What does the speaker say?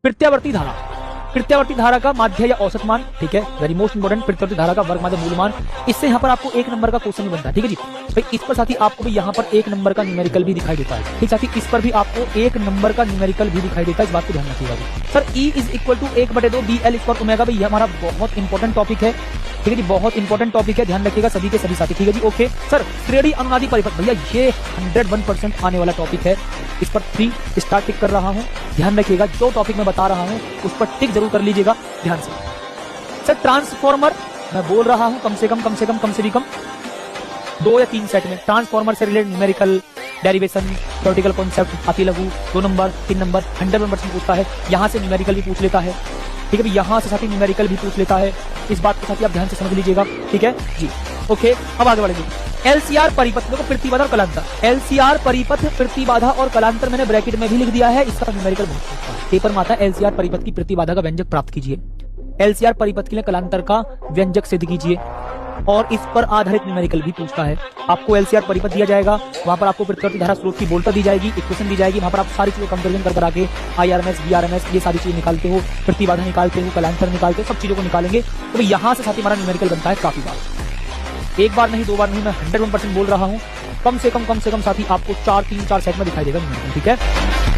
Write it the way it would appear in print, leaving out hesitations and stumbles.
प्रत्यावर्ती धारा, प्रत्यावर्ती धारा का माध्य या औसत मान, ठीक है, वेरी मोस्ट इंपोर्टेंट, प्रत्यावर्ती धारा का वर्ग माध्य मूल मान। इससे यहाँ पर आपको 1 नंबर का क्वेश्चन भी बनता है, ठीक है जी भाई। इस पर साथी आपको भी यहाँ पर 1 नंबर का न्यूमेरिकल भी दिखाई देता है, ठीक साथी, इस पर भी आपको 1 नंबर का न्यूमेरिकल भी दिखाई देता है, इस बात को ध्यान रखिएगा जी। Sir E is equal to 1/2 BL square omega, भाई ये हमारा बहुत इंपॉर्टेंट टॉपिक है, ठीक है जी, बहुत इंपॉर्टेंट टॉपिक है, ध्यान रखिएगा सभी के सभी साथी, ठीक है जी। ओके सर, श्रेणी अनुनादी परिपथ, भैया ये 101% आने वाला टॉपिक है, इस पर 3 स्टार टिक कर रहा हूँ, ध्यान रखिएगा, जो टॉपिक मैं बता रहा हूँ उस पर टिक जरूर कर लीजिएगा ध्यान से। सर ट्रांसफॉर्मर मैं बोल रहा हूँ कम से कम 2 या 3 सेट में, ट्रांसफॉर्मर से related numerical, derivation, theoretical concept, अति लघु 2 नंबर 3 नंबर 100% पूछता है, यहाँ से न्यूमेरिकल भी पूछ लेता है, ठीक है, यहाँ से साथी न्यूमेरिकल भी पूछ लेता है, इस बात को साथी आप ध्यान से समझ लीजिएगा, ठीक है जी। ओके अब आगे बढ़ेंगे। LCR परिपथ, देखो प्रतिबाधा और कलांतर, LCR परिपथ, प्रतिबाधा और कलांतर मैंने ब्रैकेट में भी लिख दिया है, इसका न्यूमेरिकल बहुत पूछता है पेपर में आता है। LCR परिपथ की प्रतिबाधा का व्यंजक प्राप्त कीजिए, LCR परिपथ के लिए कलांतर का व्यंजक सिद्ध कीजिए, और इस पर आधारित न्यूमेरिकल भी पूछता है। आपको LCR परिपथ दिया जाएगा, वहां पर आपको प्रत्यावर्ती धारा स्रोत की बोलता दी जाएगी, इक्वेशन दी जाएगी, वहां पर आप सारी चीजें कंपैरिजन कर कर आके IRMS VRMS ये सारी चीजें निकालते हो, प्रतिबाधा निकालते हो, कलांतर निकालते हो, सब चीजों को निकालेंगे। तो यहाँ से साथ ही हमारा न्यूमेरिकल बनता है काफी बार, एक बार नहीं 2 बार नहीं, मैं 101% बोल रहा हूँ, कम से कम साथी आपको 4 3 4 सेट में दिखाई देगा न्यूमेरिकल, ठीक है।